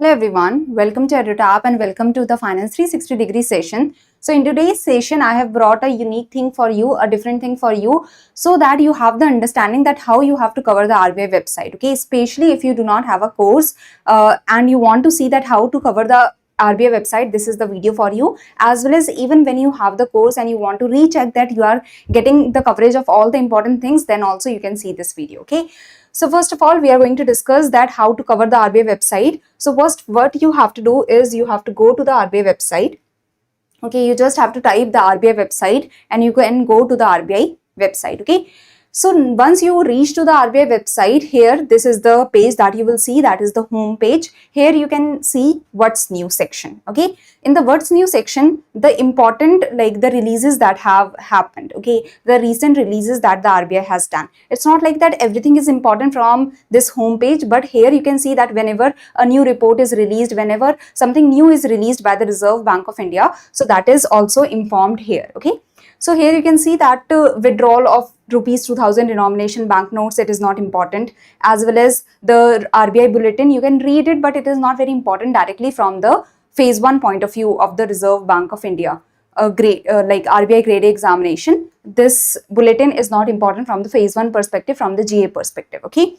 Hello everyone, welcome to EduTap and welcome to the Finance 360-degree session. So in today's session, I have brought a unique thing for you, a different thing for you, so that you have the understanding that how you have to cover the RBI website, okay? Especially if you do not have a course and you want to see that how to cover the RBI website, this is the video for you. As well as even when you have the course and you want to recheck that you are getting the coverage of all the important things, then also you can see this video, okay? So first of all, we are going to discuss that how to cover the RBI website. So first, what you have to do is you have to go to the RBI website. Okay, you just have to type the RBI website and you can go to the RBI website. Okay. So once you reach to the RBI website, here this is the page that you will see, that is the home page. Here you can see what's new section. Okay, in the what's new section, the important like the releases that have happened. Okay, the recent releases that the RBI has done. It's not like that everything is important from this home page, but here you can see that whenever a new report is released, whenever something new is released by the Reserve Bank of India, so that is also informed here. Okay. So here you can see that withdrawal of rupees 2000 denomination banknotes, it is not important, as well as the RBI bulletin, you can read it, but it is not very important directly from the phase 1 point of view of the Reserve Bank of India. Like RBI grade A examination, this bulletin is not important from the phase 1 perspective, from the GA perspective. Okay.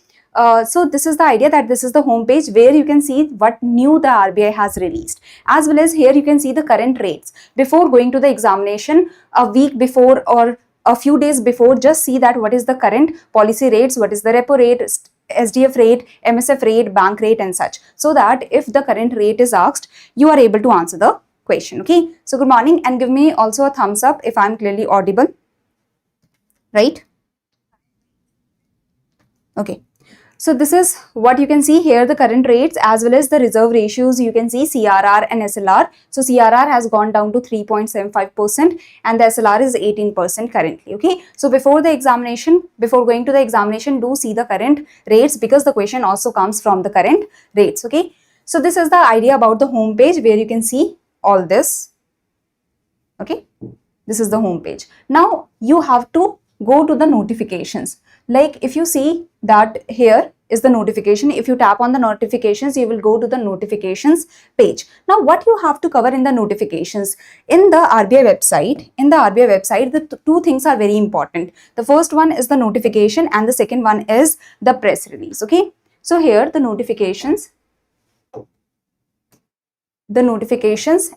So this is the idea that this is the home page where you can see what new the RBI has released, as well as here you can see the current rates before going to the examination a week before or a few days before. Just see that what is the current policy rates, what is the repo rate, SDF rate, MSF rate, bank rate and such, so that if the current rate is asked, you are able to answer the question. Okay, so good morning and give me also a thumbs up if I am clearly audible, right? Okay. So this is what you can see here, the current rates as well as the reserve ratios. You can see CRR and SLR. So CRR has gone down to 3.75% and the SLR is 18% currently. Okay. So before the examination, before going to the examination, do see the current rates because the question also comes from the current rates. Okay. So this is the idea about the home page where you can see all this. Okay. This is the home page. Now you have to go to the notifications. Like if you see that here is the notification, if you tap on the notifications, you will go to the notifications page. Now what you have to cover in the notifications in the RBI website, the two things are very important. The first one is the notification and the second one is the press release. Okay. So here the notifications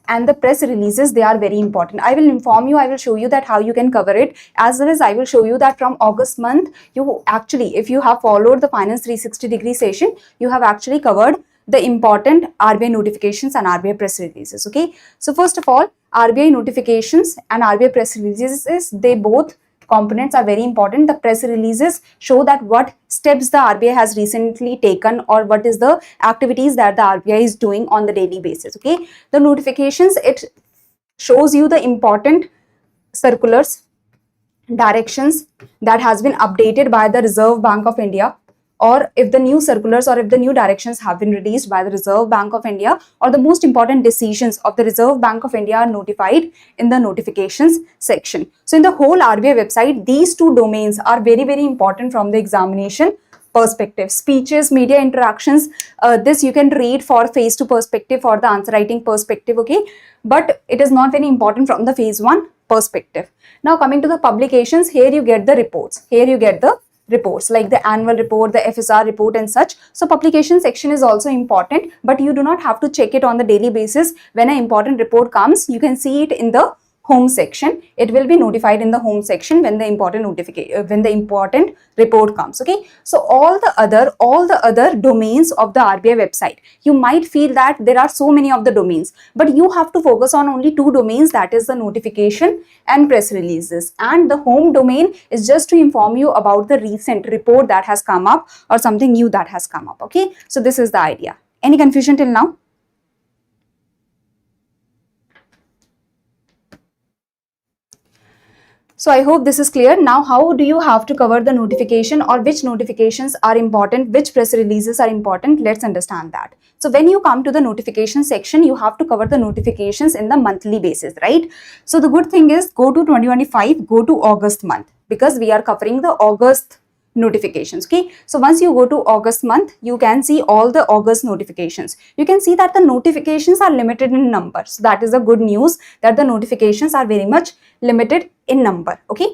and the press releases, they are very important. I will inform you, I will show you that how you can cover it, as well as I will show you that from August month, you actually, if you have followed the Finance 360-degree session, you have actually covered the important RBI notifications and RBI press releases. Okay. So first of all, RBI notifications and RBI press releases, they both components are very important. The press releases show that what steps the RBI has recently taken or what is the activities that the RBI is doing on the daily basis. Okay. The notifications, it shows you the important circulars, directions that has been updated by the Reserve Bank of India, or if the new circulars or if the new directions have been released by the Reserve Bank of India, or the most important decisions of the Reserve Bank of India are notified in the notifications section. So in the whole RBI website, these two domains are very, very important from the examination perspective. Speeches, media interactions, this you can read for phase 2 perspective, for the answer writing perspective. Okay, but it is not very important from the phase 1 perspective. Now coming to the publications, here you get the reports. Here you get the reports like the annual report, the FSR report and such. So publication section is also important, but you do not have to check it on the daily basis. When an important report comes, you can see it in the home section. It will be notified in the home section when the important report comes. Okay. So all the other domains of the RBI website, you might feel that there are so many of the domains, but you have to focus on only two domains, that is the notification and press releases. And the home domain is just to inform you about the recent report that has come up or something new that has come up. Okay. So this is the idea. Any confusion till now? So I hope this is clear. Now, how do you have to cover the notification, or which notifications are important, which press releases are important? Let's understand that. So when you come to the notification section, you have to cover the notifications in the monthly basis, right? So the good thing is, go to 2025, go to August month, because we are covering the August notifications. Okay, so once you go to August month, you can see all the August notifications. You can see that the notifications are limited in number. So that is the good news, that the notifications are very much limited in number. Okay,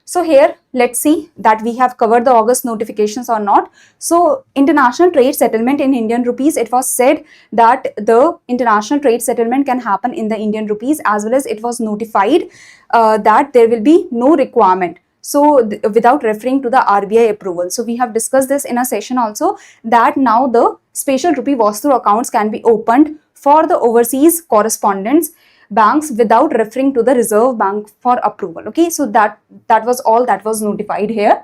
so here let's see that we have covered the August notifications or not. So international trade settlement in Indian rupees, it was said that the international trade settlement can happen in the Indian rupees, as well as it was notified that there will be no requirement, so without referring to the RBI approval. So we have discussed this in a session also, that now the special rupee Vastu accounts can be opened for the overseas correspondents banks without referring to the Reserve Bank for approval. Okay, so that was all that was notified here.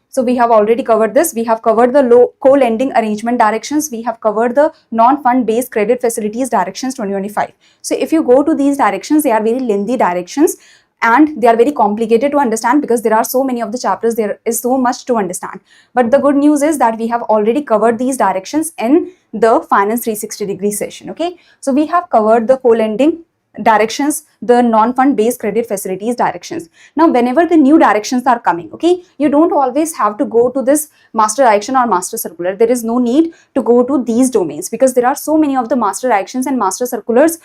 So we have already covered this. We have covered the co-lending arrangement directions. We have covered the non-fund based credit facilities directions 2025. So if you go to these directions, they are very lengthy directions and they are very complicated to understand because there are so many of the chapters, there is so much to understand. But the good news is that we have already covered these directions in the Finance 360-degree session. Okay, so we have covered the co-lending directions, the non-fund based credit facilities directions. Now whenever the new directions are coming, okay, you don't always have to go to this master direction or master circular. There is no need to go to these domains because there are so many of the master directions and master circulars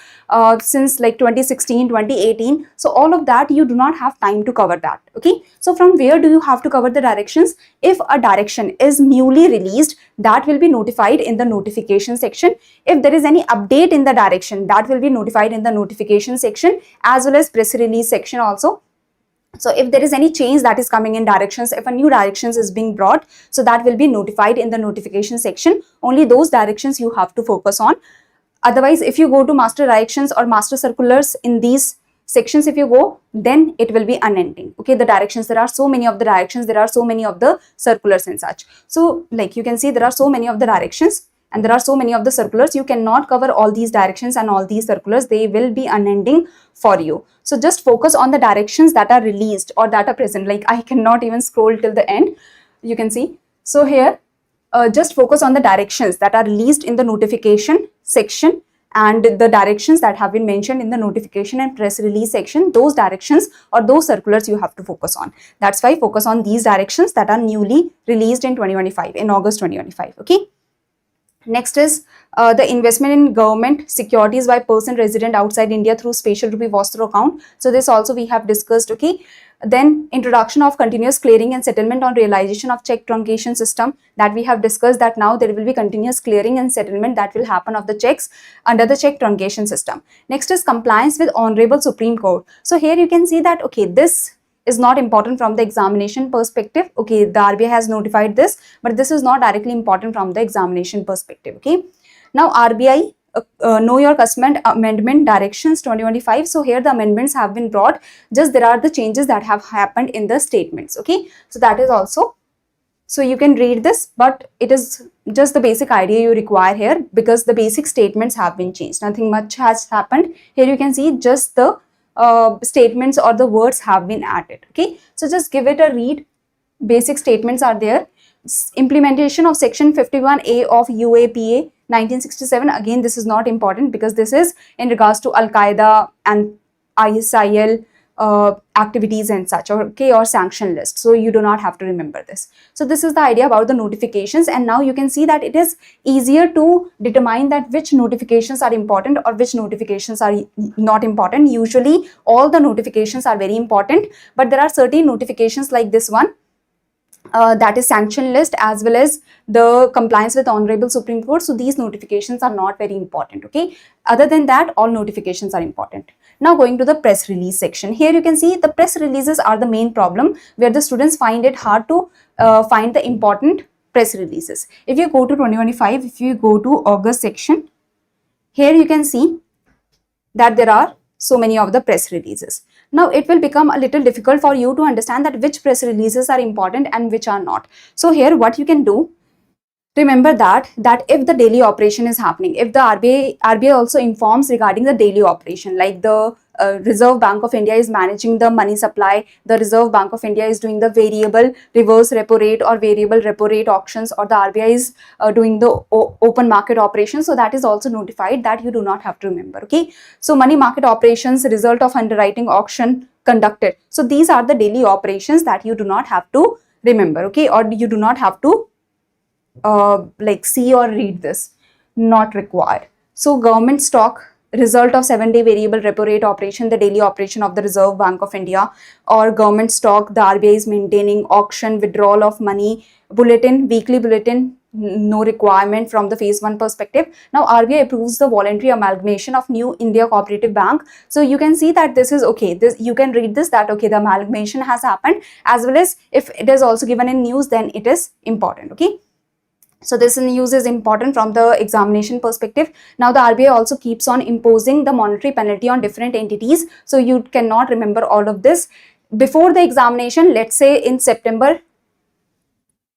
since like 2016, 2018. So all of that you do not have time to cover that. Okay, so from where do you have to cover the directions? If a direction is newly released, that will be notified in the notification section. If there is any update in the direction, that will be notified in the notification section, as well as press release section also. So if there is any change that is coming in directions, if a new directions is being brought, so that will be notified in the notification section. Only those directions you have to focus on. Otherwise, if you go to master directions or master circulars in these sections, if you go, then it will be unending. Okay, the directions, there are so many of the directions, there are so many of the circulars and such. So like you can see, there are so many of the directions and there are so many of the circulars. You cannot cover all these directions and all these circulars. They will be unending for you. So just focus on the directions that are released or that are present. Like I cannot even scroll till the end. You can see. So here, just focus on the directions that are released in the notification section and the directions that have been mentioned in the notification and press release section. Those directions or those circulars you have to focus on. That's why focus on these directions that are newly released in 2025, in August 2025. Okay. Next is the investment in government securities by person resident outside India through special rupee Vastu account. So this also we have discussed. Okay. Then introduction of continuous clearing and settlement on realization of check truncation system, that we have discussed, that now there will be continuous clearing and settlement that will happen of the checks under the check truncation system. Next is compliance with Honorable Supreme Court. So here you can see that, okay, this is not important from the examination perspective. Okay, the RBI has notified this, but this is not directly important from the examination perspective. Okay, now RBI know your customer amendment directions 2025. So here the amendments have been brought, just there are the changes that have happened in the statements. Okay, so that is also, so you can read this, but it is just the basic idea you require here because the basic statements have been changed. Nothing much has happened. Here you can see just the statements or the words have been added. Okay, so just give it a read. Basic statements are there. Implementation of section 51A of UAPA 1967. Again, this is not important because this is in regards to Al-Qaeda and ISIL activities and such, or okay, or sanction list. So you do not have to remember this. So this is the idea about the notifications, and now you can see that it is easier to determine that which notifications are important or which notifications are not important. Usually all the notifications are very important, but there are certain notifications like this one, that is sanction list, as well as the compliance with Honorable Supreme Court. So these notifications are not very important. Okay, other than that, all notifications are important. Now going to the press release section. Here you can see the press releases are the main problem, where the students find it hard to find the important press releases. If you go to 2025, if you go to August section, here you can see that there are so many of the press releases. Now it will become a little difficult for you to understand that which press releases are important and which are not. So here what you can do, remember that if the daily operation is happening, if the RBI also informs regarding the daily operation, like the Reserve Bank of India is managing the money supply, the Reserve Bank of India is doing the variable reverse repo rate or variable repo rate auctions, or the RBI is doing the open market operations. So that is also notified, that you do not have to remember. Okay, so money market operations, result of underwriting auction conducted. So these are the daily operations that you do not have to remember, okay, or you do not have to like see or read this, not required. So government stock, result of 7-day variable repo rate operation, the daily operation of the Reserve Bank of India, or government stock, the RBI is maintaining auction, withdrawal of money, bulletin, weekly bulletin, no requirement from the phase 1 perspective. Now RBI approves the voluntary amalgamation of New India Cooperative Bank. So you can see that this is okay, this you can read this, that okay, the amalgamation has happened, as well as if it is also given in news, then it is important, okay. So this news is important from the examination perspective. Now the RBI also keeps on imposing the monetary penalty on different entities. So you cannot remember all of this. Before the examination, let's say in September,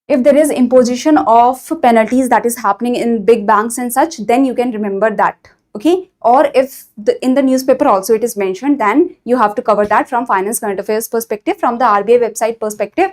if there is imposition of penalties that is happening in big banks and such, then you can remember that, okay. Or if in the newspaper also it is mentioned, then you have to cover that from finance current affairs perspective. From the RBI website perspective,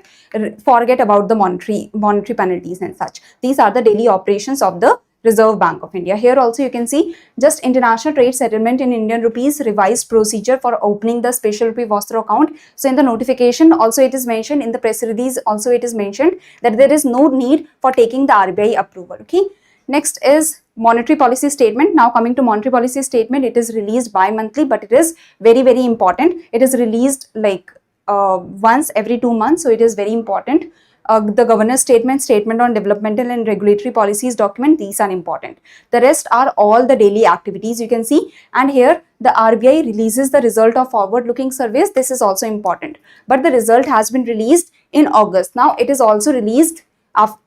forget about the monetary penalties and such. These are the daily operations of the Reserve Bank of India. Here also you can see just international trade settlement in Indian rupees, revised procedure for opening the special rupee Vostro account. So in the notification also it is mentioned, in the press release also it is mentioned that there is no need for taking the RBI approval, okay. Next is monetary policy statement. Now coming to monetary policy statement, it is released bi-monthly, but it is very, very important. It is released like once every 2 months, so it is very important. The governor's statement, statement on developmental and regulatory policies document, these are important. The rest are all the daily activities you can see. And here the RBI releases the result of forward-looking surveys. This is also important. But the result has been released in August. Now it is also released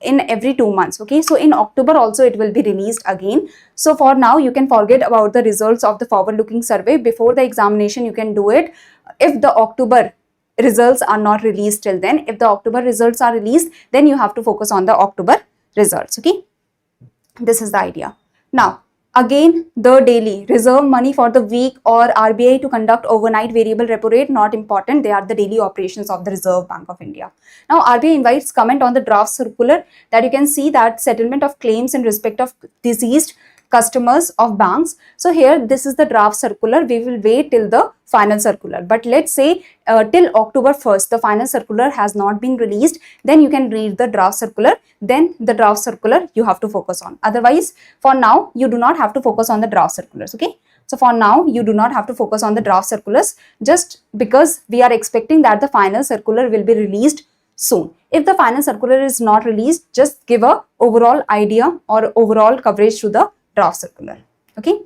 in every 2 months, okay. So in October also it will be released again. So for now you can forget about the results of the forward-looking survey. Before the examination you can do it. If the October results are not released till then, if the October results are released, then you have to focus on the October results, okay. This is the idea. Now again, the daily reserve money for the week or RBI to conduct overnight variable repo rate, not important. They are the daily operations of the Reserve Bank of India. Now RBI invites comment on the draft circular, that you can see that settlement of claims in respect of deceased customers of banks. So here this is the draft circular. We will wait till the final circular, but let's say till October 1st the final circular has not been released, then you can read the draft circular. Then the draft circular you have to focus on. Otherwise for now you do not have to focus on the draft circulars, okay. So for now you do not have to focus on the draft circulars, just because we are expecting that the final circular will be released soon. If the final circular is not released, just give a overall idea or overall coverage to the draft circular, okay.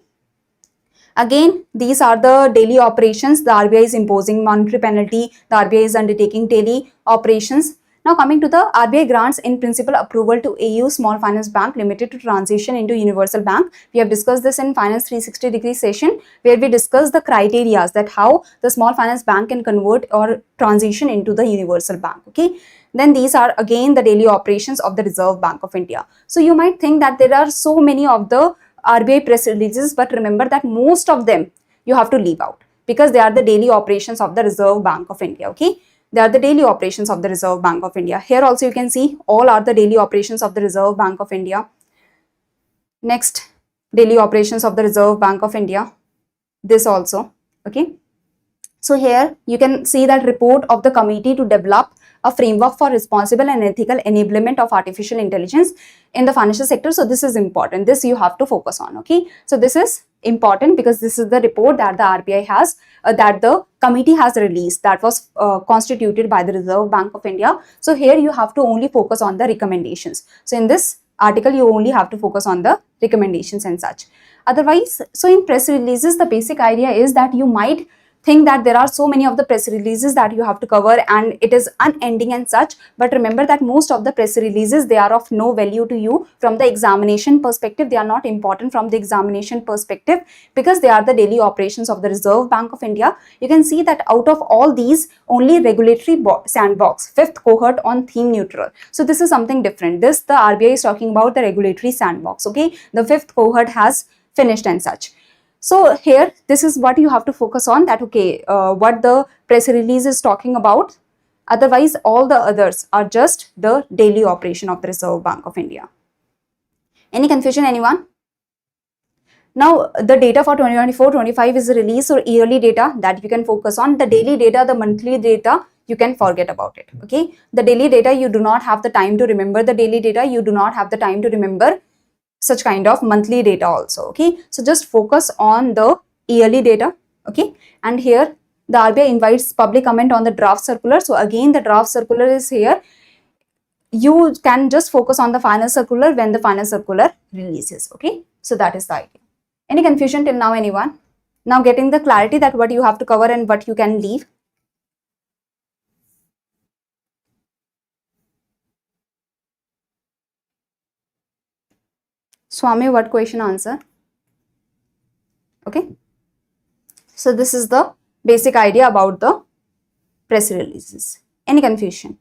Again, these are the daily operations. The RBI is imposing monetary penalty, the RBI is undertaking daily operations. Now coming to the RBI grants in principle approval to AU Small Finance Bank Limited to transition into Universal Bank. We have discussed this in Finance 360-degree session, where we discussed the criteria that how the Small Finance Bank can convert or transition into the Universal Bank, okay. Then these are again the daily operations of the Reserve Bank of India. So you might think that there are so many of the RBI press releases, but remember that most of them you have to leave out, because they are the daily operations of the Reserve Bank of India, okay. They are the daily operations of the Reserve Bank of India. Here also you can see all are the daily operations of the Reserve Bank of India. Next, daily operations of the Reserve Bank of India. This also, okay. So here you can see that report of the committee to develop a framework for responsible and ethical enablement of artificial intelligence in the financial sector. So this is important. This you have to focus on, okay. So this is important because this is the report that the RBI has, that the committee has released, that was constituted by the Reserve Bank of India. So here you have to only focus on the recommendations. So in this article you only have to focus on the recommendations and such. Otherwise, so in press releases, the basic idea is that you might think that there are so many of the press releases that you have to cover and it is unending and such, but remember that most of the press releases, they are of no value to you from the examination perspective. They are not important from the examination perspective because they are the daily operations of the Reserve Bank of India. You can see that out of all these, only regulatory sandbox, fifth cohort on theme neutral. So this is something different. This, the RBI is talking about the regulatory sandbox, okay. The fifth cohort has finished and such. So here, this is what you have to focus on, that okay, what the press release is talking about. Otherwise, all the others are just the daily operation of the Reserve Bank of India. Any confusion, anyone? Now, the data for 2024-25 is released, or yearly data that you can focus on. The daily data, the monthly data, you can forget about it. Okay, the daily data, you do not have the time to remember the daily data, you do not have the time to remember such kind of monthly data also. Okay, so just focus on the yearly data. Okay, and here the RBI invites public comment on the draft circular. So again, the draft circular is here. You can just focus on the final circular when the final circular releases. Okay, so that is the idea. Any confusion till now, anyone? Now getting the clarity that what you have to cover and what you can leave. Swami, what question answer? Okay, so this is the basic idea about the press releases. Any confusion?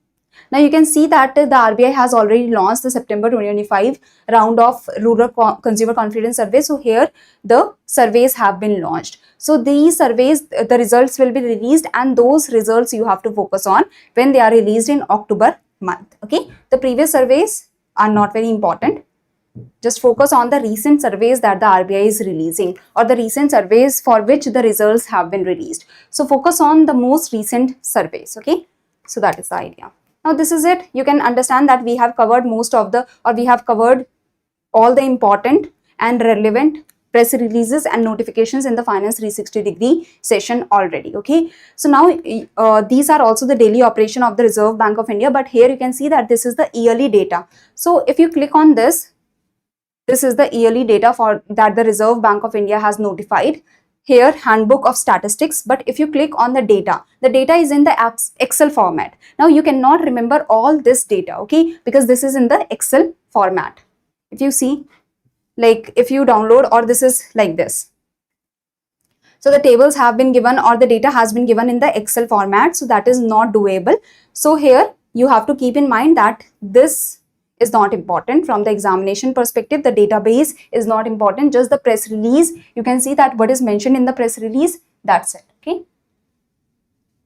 Now you can see that the RBI has already launched the September 2025 round of rural consumer confidence survey. So here the surveys have been launched. So these surveys, the results will be released, and those results you have to focus on when they are released in October month. Okay, the previous surveys are not very important. Just focus on the recent surveys that the RBI is releasing, or the recent surveys for which the results have been released. So focus on the most recent surveys. Okay, so that is the idea. Now this is it. You can understand that we have covered most of the, or we have covered all the important and relevant press releases and notifications in the Finance 360-degree session already. Okay, so now these are also the daily operation of the Reserve Bank of India, but here you can see that this is the yearly data. So if you click on this, this is the yearly data for that the Reserve Bank of India has notified. Here, handbook of statistics, but if you click on the data is in the Excel format. Now you cannot remember all this data, okay, because this is in the Excel format. If you see, like if you download, or this is like this. So the tables have been given, or the data has been given in the Excel format, so that is not doable. So here you have to keep in mind that this is not important from the examination perspective. The database is not important, just the press release. You can see that what is mentioned in the press release, that's it. Okay,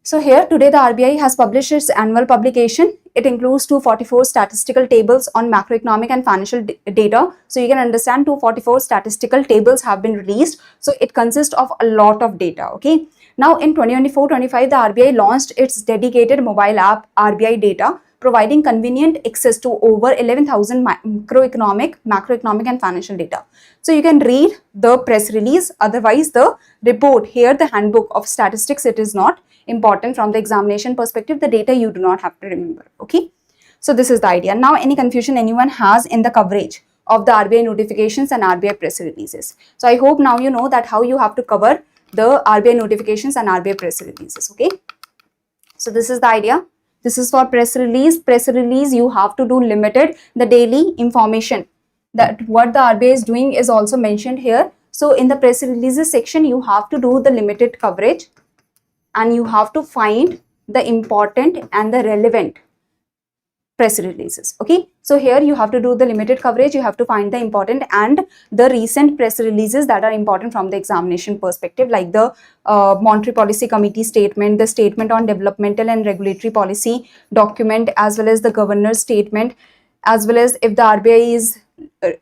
so here today the RBI has published its annual publication. It includes 244 statistical tables on macroeconomic and financial data. So you can understand 244 statistical tables have been released. So it consists of a lot of data. Okay, now in 2024-25 the RBI launched its dedicated mobile app RBI Data, providing convenient access to over 11,000 macroeconomic and financial data. So you can read the press release, otherwise the report. Here the handbook of statistics, it is not important from the examination perspective. The data you do not have to remember. Okay, so this is the idea. Now any confusion anyone has in the coverage of the RBI notifications and RBI press releases? So I hope now you know that how you have to cover the RBI notifications and RBI press releases. Okay, so this is the idea. This is for press release. Press release, you have to do limited. The daily information that what the RBI is doing is also mentioned here. So in the press releases section, you have to do the limited coverage, and you have to find the important and the relevant press releases. Okay, so here you have to do the limited coverage, you have to find the important and the recent press releases that are important from the examination perspective, like the Monetary Policy Committee statement, the statement on developmental and regulatory policy document, as well as the governor's statement, as well as if the RBI is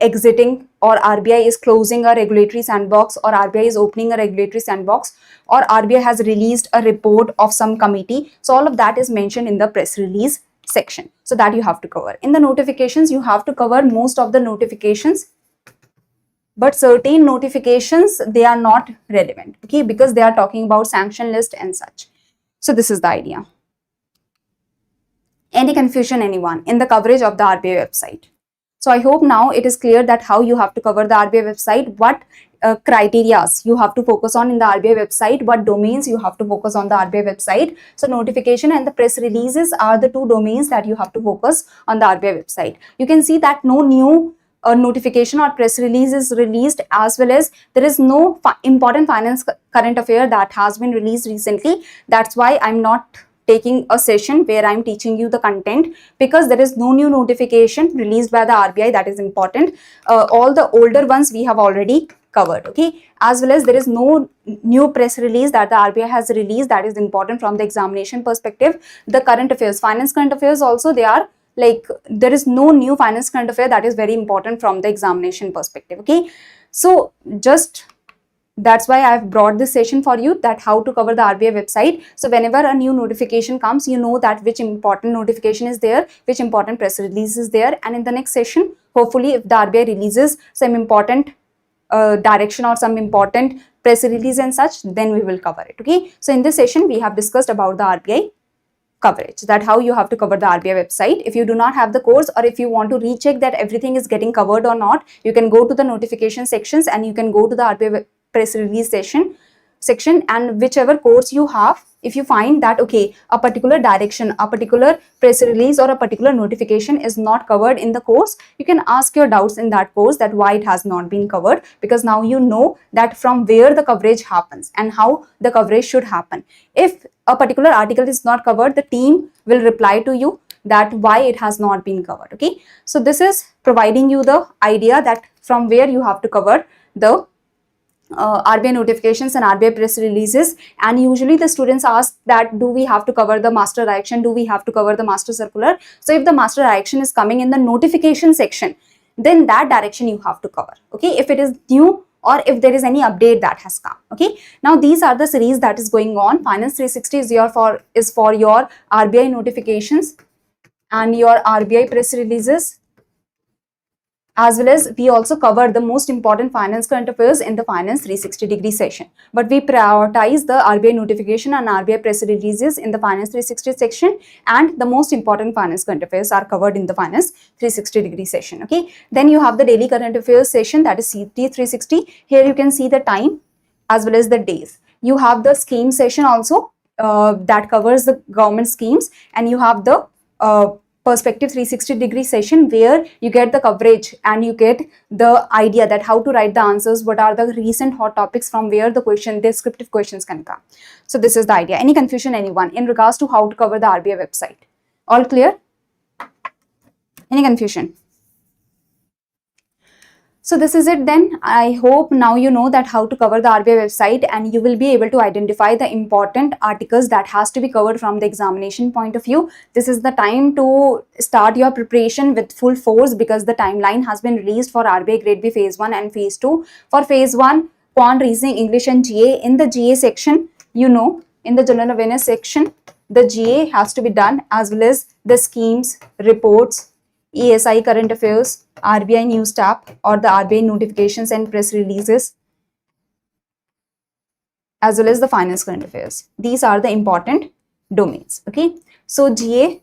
exiting, or RBI is closing a regulatory sandbox, or RBI is opening a regulatory sandbox, or RBI has released a report of some committee. So all of that is mentioned in the press release section. So that you have to cover. In the notifications, you have to cover most of the notifications, but certain notifications, they are not relevant, okay, because they are talking about sanction list and such. So this is the idea. Any confusion anyone in the coverage of the RBI website? So I hope now it is clear that how you have to cover the RBI website, what criteria you have to focus on in the RBI website, what domains you have to focus on the RBI website. So notification and the press releases are the two domains that you have to focus on the RBI website. You can see that no new notification or press release is released, as well as there is no important finance current affair that has been released recently. That's why I'm not taking a session where I'm teaching you the content, because there is no new notification released by the RBI that is important. All the older ones we have already covered, okay, as well as there is no new press release that the RBI has released that is important from the examination perspective. The current affairs, finance current affairs also, they are like, there is no new finance current affair that is very important from the examination perspective, okay. So just That's why I've brought this session for you, that how to cover the RBI website. So whenever a new notification comes, you know that which important notification is there, which important press release is there. And in the next session, hopefully if the RBI releases some important direction or some important press release and such, then we will cover it. Okay. So in this session, we have discussed about the RBI coverage, that how you have to cover the RBI website. If you do not have the course, or if you want to recheck that everything is getting covered or not, you can go to the notification sections and you can go to the RBI press release section, and whichever course you have, if you find that okay, a particular direction, a particular press release or a particular notification is not covered in the course, you can ask your doubts in that course, that why it has not been covered, because now you know that from where the coverage happens and how the coverage should happen. If a particular article is not covered, the team will reply to you that why it has not been covered. Okay, so this is providing you the idea that from where you have to cover the RBI notifications and RBI press releases. And usually the students ask that do we have to cover the master direction, do we have to cover the master circular? So if the master direction is coming in the notification section, then that direction you have to cover. Okay, if it is new or if there is any update that has come. Okay, now these are the series that is going on. Finance 360 is for your RBI notifications and your RBI press releases, as well as we also cover the most important finance current affairs in the Finance 360-degree session. But we prioritize the RBI notification and RBI press releases in the Finance 360 section, and the most important finance current affairs are covered in the Finance 360-degree session. Okay, then you have the daily current affairs session, that is CT 360. Here you can see the time as well as the days. You have the scheme session also that covers the government schemes, and you have the perspective 360-degree session where you get the coverage and you get the idea that how to write the answers, what are the recent hot topics from where the descriptive questions can come. So this is the idea. Any confusion, anyone, in regards to how to cover the RBI website? All clear? Any confusion? So this is it then. I hope now you know that how to cover the RBI website, and you will be able to identify the important articles that has to be covered from the examination point of view. This is the time to start your preparation with full force, because the timeline has been released for RBI Grade B Phase 1 and Phase 2. For Phase 1, Quant, Reasoning, English and GA. In the GA section, you know, in the General Awareness section, the GA has to be done, as well as the schemes, reports, ESI current affairs, RBI EduTap or the RBI notifications and press releases, as well as the finance current affairs. These are the important domains. Okay, so GA,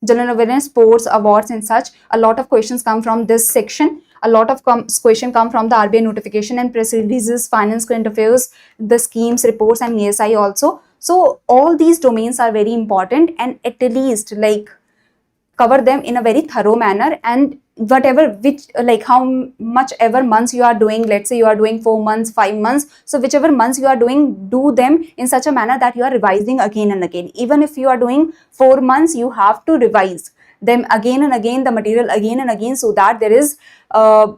general awareness, sports, awards and such, a lot of questions come from this section. A lot of questions come from the RBI notification and press releases, finance current affairs, the schemes, reports and ESI also. So all these domains are very important, and at least like cover them in a very thorough manner, and whatever which like how much ever months you are doing, let's say you are doing 4 months, 5 months, so whichever months you are doing, do them in such a manner that you are revising again and again. Even if you are doing 4 months, you have to revise them again and again, the material again and again, so that there is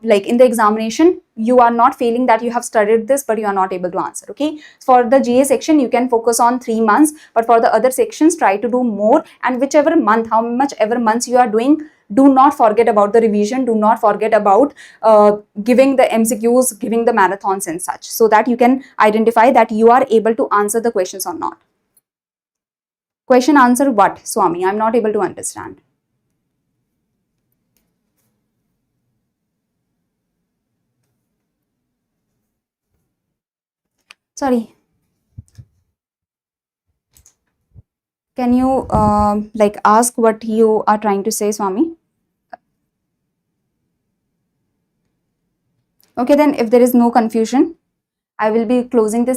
like in the examination you are not feeling that you have studied this but you are not able to answer. Okay, for the GA section you can focus on 3 months, but for the other sections try to do more, and whichever month, how much ever months you are doing, do not forget about the revision, do not forget about giving the MCQs, giving the marathons and such, so that you can identify that you are able to answer the questions or not. Question answer what, Swami? I'm not able to understand. Sorry. Can you like ask what you are trying to say, Swami? Okay, then if there is no confusion, I will be closing this